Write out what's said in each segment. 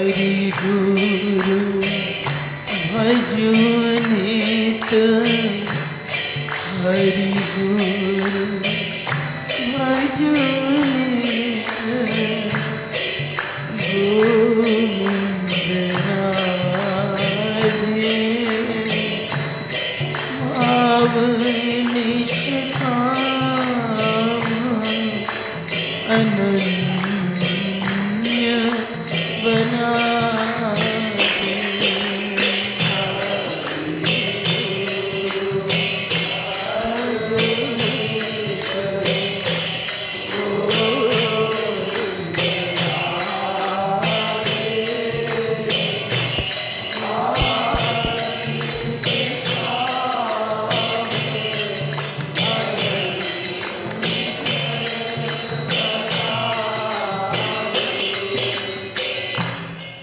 हरि गुरु भजो नित, हरि गुरु भजो नित, गोविंद राधे पावन निष्काम अनन्य बना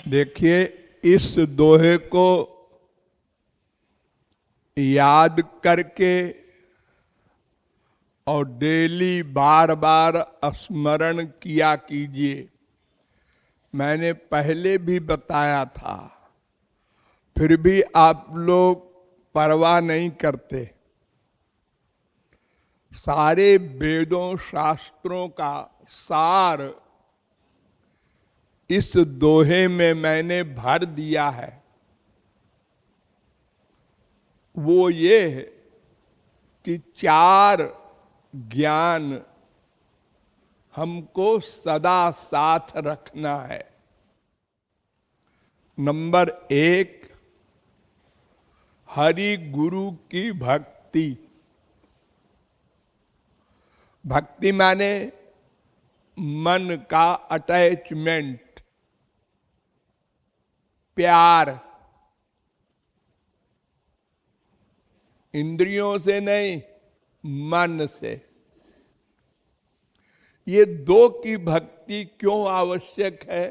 देखिए, इस दोहे को याद करके और डेली बार बार स्मरण किया कीजिए। मैंने पहले भी बताया था, फिर भी आप लोग परवाह नहीं करते। सारे वेदों शास्त्रों का सार इस दोहे में मैंने भर दिया है। वो ये है कि चार ज्ञान हमको सदा साथ रखना है। नंबर 1, हरि गुरु की भक्ति। भक्ति माने मन का अटैचमेंट, प्यार। इंद्रियों से नहीं, मन से। ये दो की भक्ति क्यों आवश्यक है?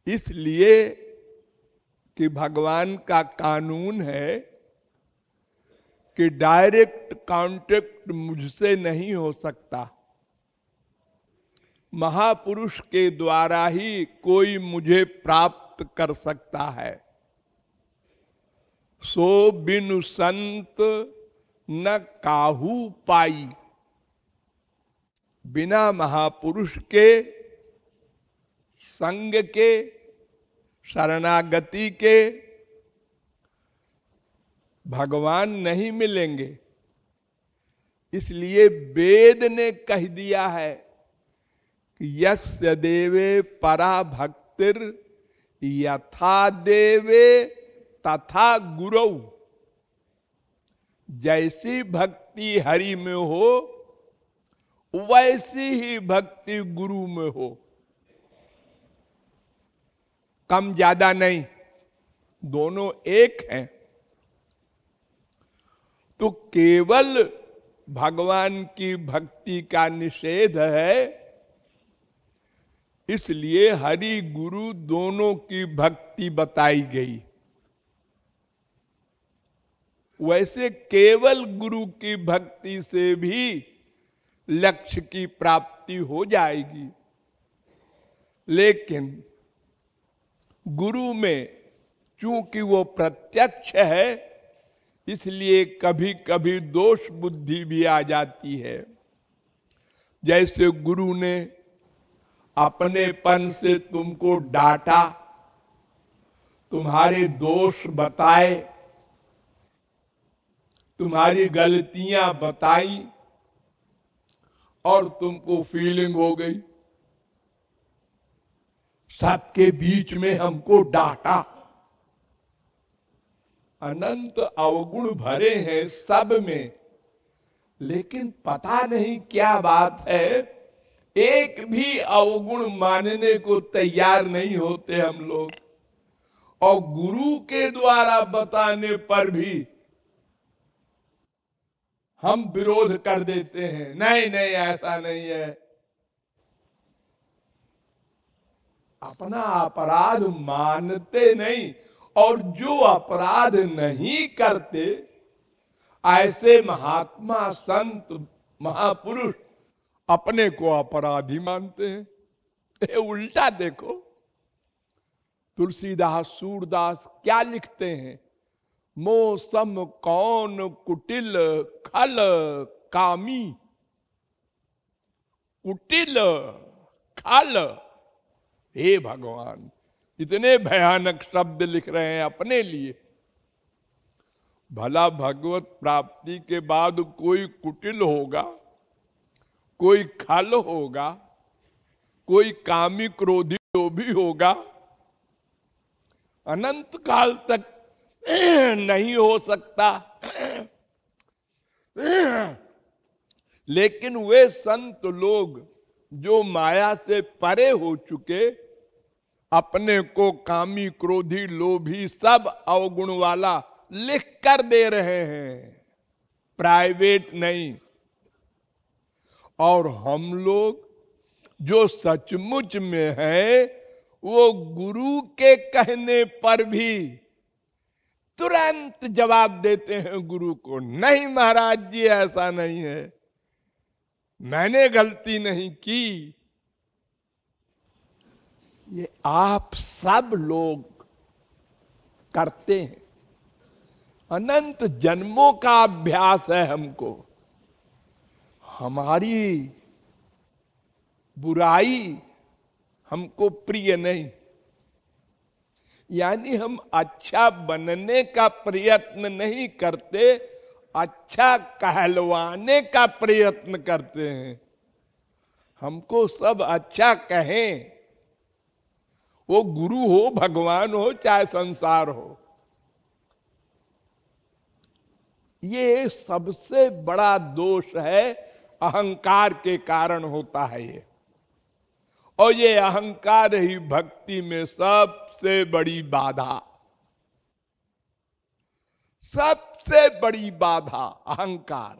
इसलिए कि भगवान का कानून है कि डायरेक्ट कांटेक्ट मुझसे नहीं हो सकता। महापुरुष के द्वारा ही कोई मुझे प्राप्त कर सकता है। सो बिनु संत न काहू पाई। बिना महापुरुष के, संग के, शरणागति के भगवान नहीं मिलेंगे। इसलिए वेद ने कह दिया है, यस्य देवे परा भक्तिर यथा देवे तथा गुरु। जैसी भक्ति हरि में हो वैसी ही भक्ति गुरु में हो। कम ज्यादा नहीं, दोनों एक हैं। तो केवल भगवान की भक्ति का निषेध है, इसलिए हरि गुरु दोनों की भक्ति बताई गई। वैसे केवल गुरु की भक्ति से भी लक्ष्य की प्राप्ति हो जाएगी, लेकिन गुरु में चूंकि वो प्रत्यक्ष है, इसलिए कभी कभी दोष बुद्धि भी आ जाती है। जैसे गुरु ने अपनेपन से तुमको डांटा, तुम्हारे दोष बताए, तुम्हारी गलतियां बताई और तुमको फीलिंग हो गई, सबके बीच में हमको डांटा। अनंत अवगुण भरे हैं सब में, लेकिन पता नहीं क्या बात है, एक भी अवगुण मानने को तैयार नहीं होते हम लोग। और गुरु के द्वारा बताने पर भी हम विरोध कर देते हैं, नहीं नहीं ऐसा नहीं है। अपना अपराध मानते नहीं, और जो अपराध नहीं करते ऐसे महात्मा संत महापुरुष अपने को अपराधी मानते हैं। ये उल्टा देखो, तुलसीदास सूरदास क्या लिखते हैं, मौसम कौन कुटिल खल कामी, कुटिल खल। हे भगवान, इतने भयानक शब्द लिख रहे हैं अपने लिए। भला भगवत प्राप्ति के बाद कोई कुटिल होगा, कोई खल होगा, कोई कामी क्रोधी लोभी होगा? अनंत काल तक नहीं हो सकता। लेकिन वे संत लोग जो माया से परे हो चुके, अपने को कामी क्रोधी लोभी सब अवगुण वाला लिख कर दे रहे हैं, प्राइवेट नहीं। और हम लोग जो सचमुच में है, वो गुरु के कहने पर भी तुरंत जवाब देते हैं गुरु को, नहीं महाराज जी ऐसा नहीं है, मैंने गलती नहीं की। ये आप सब लोग करते हैं, अनंत जन्मों का अभ्यास है हमको। हमारी बुराई हमको प्रिय नहीं, यानी हम अच्छा बनने का प्रयत्न नहीं करते, अच्छा कहलवाने का प्रयत्न करते हैं। हमको सब अच्छा कहें, वो गुरु हो, भगवान हो, चाहे संसार हो। ये सबसे बड़ा दोष है, अहंकार के कारण होता है ये। और ये अहंकार ही भक्ति में सबसे बड़ी बाधा, सबसे बड़ी बाधा अहंकार।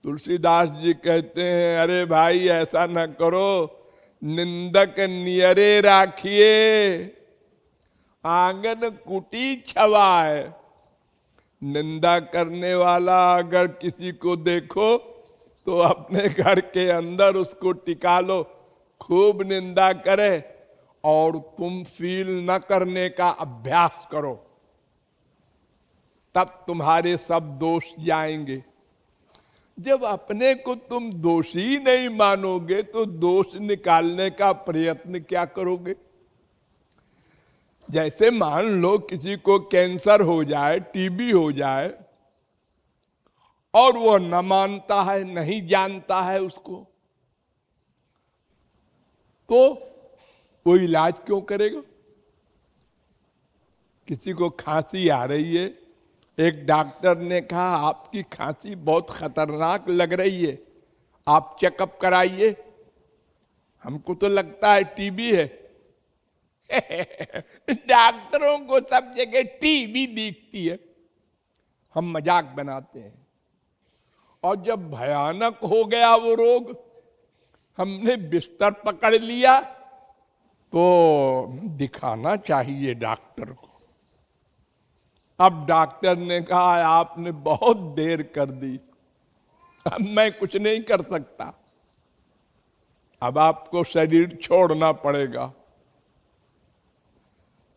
तुलसीदास जी कहते हैं, अरे भाई ऐसा न करो, निंदक नियरे राखिए, आंगन कुटी छवाए। निंदा करने वाला अगर किसी को देखो तो अपने घर के अंदर उसको टिका लो, खूब निंदा करे, और तुम फील न करने का अभ्यास करो, तब तुम्हारे सब दोष जाएंगे। जब अपने को तुम दोषी नहीं मानोगे तो दोष निकालने का प्रयत्न क्या करोगे? जैसे मान लो किसी को कैंसर हो जाए, टीबी हो जाए, और वो न मानता है, नहीं जानता है उसको, तो वो इलाज क्यों करेगा? किसी को खांसी आ रही है, एक डॉक्टर ने कहा आपकी खांसी बहुत खतरनाक लग रही है, आप चेकअप कराइए। हमको तो लगता है टीबी है। डॉक्टरों को सब जगह टीबी दिखती है, हम मजाक बनाते हैं। और जब भयानक हो गया वो रोग, हमने बिस्तर पकड़ लिया, तो दिखाना चाहिए डॉक्टर को। अब डॉक्टर ने कहा आपने बहुत देर कर दी, अब मैं कुछ नहीं कर सकता, अब आपको शरीर छोड़ना पड़ेगा।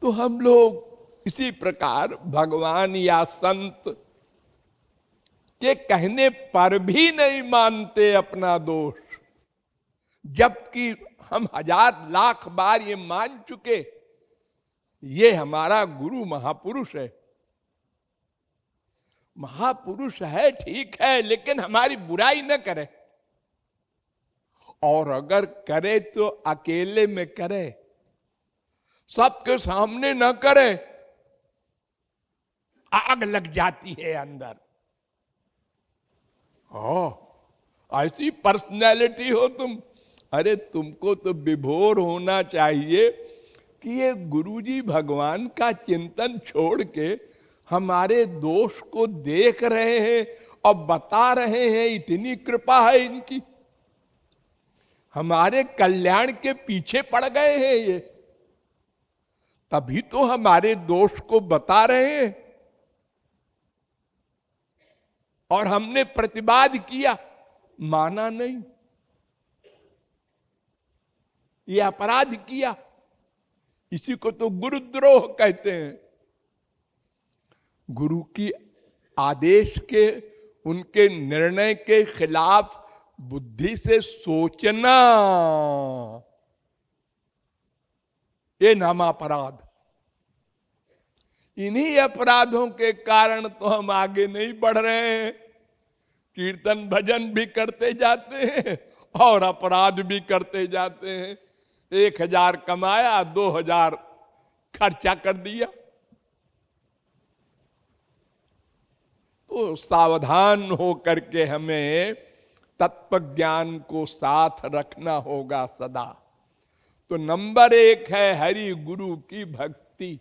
तो हम लोग इसी प्रकार भगवान या संत के कहने पर भी नहीं मानते अपना दोष, जबकि हम हजार लाख बार ये मान चुके ये हमारा गुरु महापुरुष है। महापुरुष है, ठीक है, लेकिन हमारी बुराई न करे, और अगर करे तो अकेले में करे, सबके सामने न करे, आग लग जाती है अंदर। ऐसी पर्सनैलिटी हो तुम, अरे तुमको तो विभोर होना चाहिए कि ये गुरुजी भगवान का चिंतन छोड़ के हमारे दोष को देख रहे हैं और बता रहे हैं, इतनी कृपा है इनकी, हमारे कल्याण के पीछे पड़ गए हैं ये, तभी तो हमारे दोष को बता रहे हैं। और हमने प्रतिवाद किया, माना नहीं। ये अपराध किया, इसी को तो गुरुद्रोह कहते हैं। गुरु की आदेश के, उनके निर्णय के खिलाफ बुद्धि से सोचना, ये नाम अपराध। इन्हीं अपराधों के कारण तो हम आगे नहीं बढ़ रहे हैं। कीर्तन भजन भी करते जाते हैं और अपराध भी करते जाते हैं। 1000 कमाया, 2000 खर्चा कर दिया। तो सावधान हो करके हमें तत्व ज्ञान को साथ रखना होगा सदा। तो नंबर 1 है हरि गुरु की भक्ति।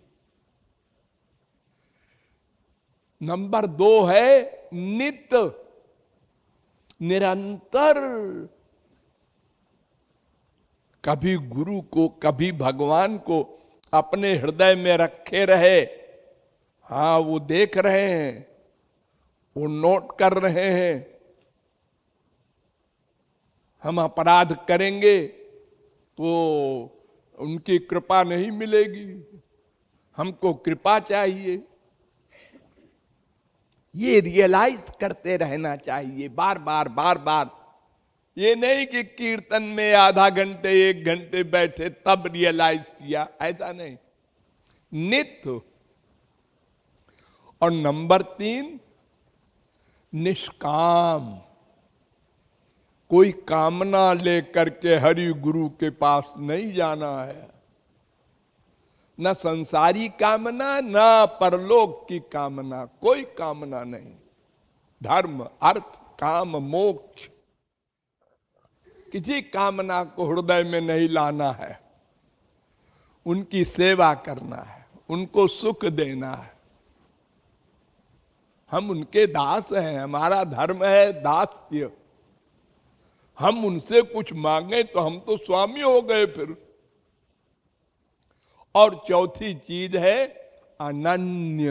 नंबर 2 है नित्य निरंतर कभी गुरु को कभी भगवान को अपने हृदय में रखे रहे। हाँ, वो देख रहे हैं, वो नोट कर रहे हैं। हम अपराध करेंगे तो उनकी कृपा नहीं मिलेगी, हमको कृपा चाहिए। ये रियलाइज करते रहना चाहिए बार बार बार बार। ये नहीं कि कीर्तन में आधा घंटे 1 घंटे बैठे तब रियलाइज किया, ऐसा नहीं, नित्य। और नंबर 3 निष्काम। कोई कामना लेकर के हरि गुरु के पास नहीं जाना है, न संसारी कामना न परलोक की कामना, कोई कामना नहीं। धर्म अर्थ काम मोक्ष, किसी कामना को हृदय में नहीं लाना है। उनकी सेवा करना है, उनको सुख देना है। हम उनके दास हैं, हमारा धर्म है दास्य। हम उनसे कुछ मांगे तो हम तो स्वामी हो गए फिर। और चौथी चीज है अनन्य,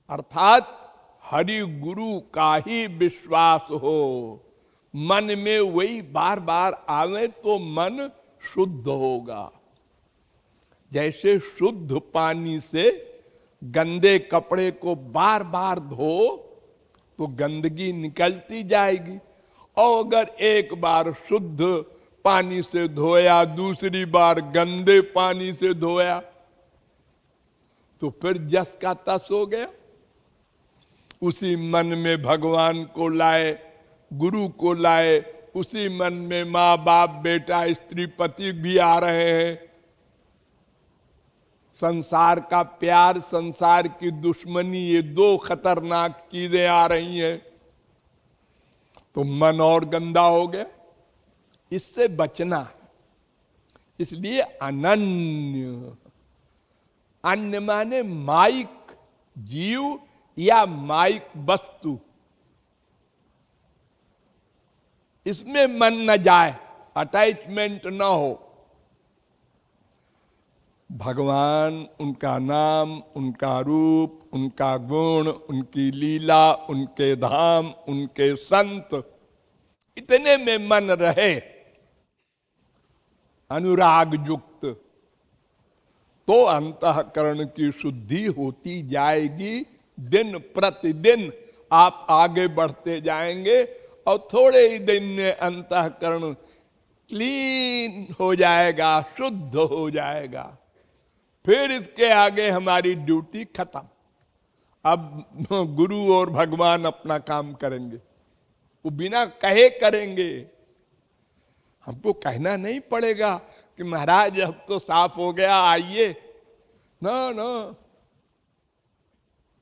अर्थात हरि गुरु का ही विश्वास हो, मन में वही बार बार आवे तो मन शुद्ध होगा। जैसे शुद्ध पानी से गंदे कपड़े को बार बार धो तो गंदगी निकलती जाएगी, और अगर एक बार शुद्ध पानी से धोया, दूसरी बार गंदे पानी से धोया, तो फिर जस का तस हो गया। उसी मन में भगवान को लाए, गुरु को लाए, उसी मन में माँ बाप बेटा स्त्री पति भी आ रहे हैं। संसार का प्यार, संसार की दुश्मनी, ये 2 खतरनाक चीजें आ रही हैं, तो मन और गंदा हो गया। इससे बचना है, इसलिए अनन्य। अन्य माने माइक जीव या माइक वस्तु, इसमें मन न जाए, अटैचमेंट न हो। भगवान, उनका नाम, उनका रूप, उनका गुण, उनकी लीला, उनके धाम, उनके संत, इतने में मन रहे अनुराग युक्त, तो अंतःकरण की शुद्धि होती जाएगी। दिन प्रतिदिन आप आगे बढ़ते जाएंगे और थोड़े ही दिन में अंतःकरण क्लीन हो जाएगा, शुद्ध हो जाएगा। फिर इसके आगे हमारी ड्यूटी खत्म। अब गुरु और भगवान अपना काम करेंगे, वो बिना कहे करेंगे। हमको कहना नहीं पड़ेगा कि महाराज अब तो साफ हो गया, आइए। ना ना,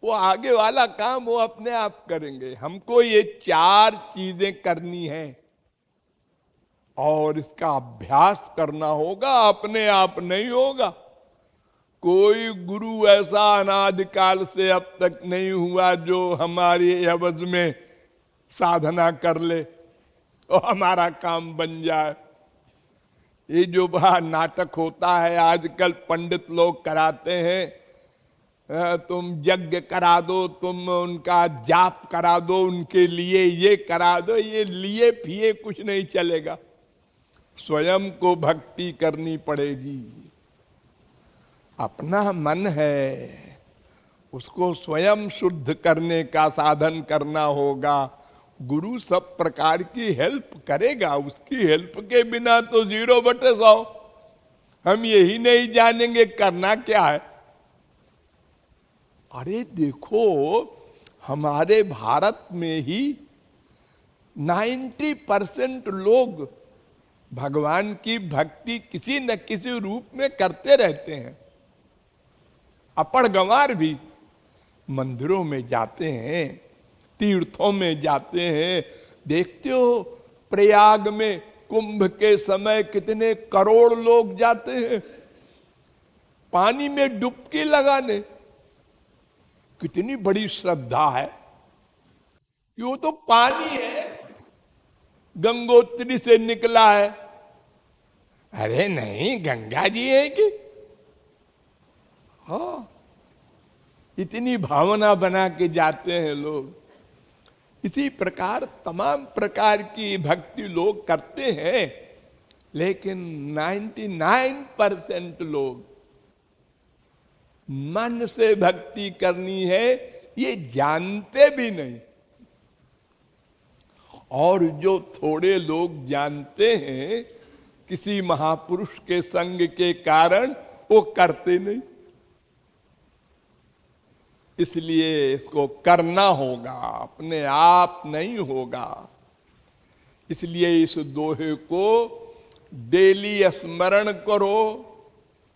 वो आगे वाला काम वो अपने आप करेंगे। हमको ये 4 चीजें करनी है और इसका अभ्यास करना होगा, अपने आप नहीं होगा। कोई गुरु ऐसा अनादिकाल से अब तक नहीं हुआ जो हमारी एवज में साधना कर ले और हमारा काम बन जाए। ये जो बड़ा नाटक होता है आजकल, पंडित लोग कराते हैं, तुम यज्ञ करा दो, तुम उनका जाप करा दो, उनके लिए ये करा दो, ये लिए फिए कुछ नहीं चलेगा। स्वयं को भक्ति करनी पड़ेगी। अपना मन है, उसको स्वयं शुद्ध करने का साधन करना होगा। गुरु सब प्रकार की हेल्प करेगा, उसकी हेल्प के बिना तो 0/100। हम यही नहीं जानेंगे करना क्या है। अरे देखो, हमारे भारत में ही 90% लोग भगवान की भक्ति किसी न किसी रूप में करते रहते हैं। अपड़ गंवार भी मंदिरों में जाते हैं, तीर्थों में जाते हैं। देखते हो प्रयाग में कुंभ के समय कितने करोड़ लोग जाते हैं पानी में डुबकी लगाने। कितनी बड़ी श्रद्धा है। वो तो पानी है, गंगोत्री से निकला है। अरे नहीं, गंगा जी है कि? हाँ, इतनी भावना बना के जाते हैं लोग। इसी प्रकार तमाम प्रकार की भक्ति लोग करते हैं, लेकिन 99% लोग मन से भक्ति करनी है ये जानते भी नहीं। और जो थोड़े लोग जानते हैं, किसी महापुरुष के संग के कारण वो करते नहीं। इसलिए इसको करना होगा, अपने आप नहीं होगा। इसलिए इस दोहे को डेली स्मरण करो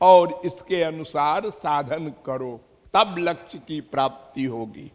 और इसके अनुसार साधन करो, तब लक्ष्य की प्राप्ति होगी।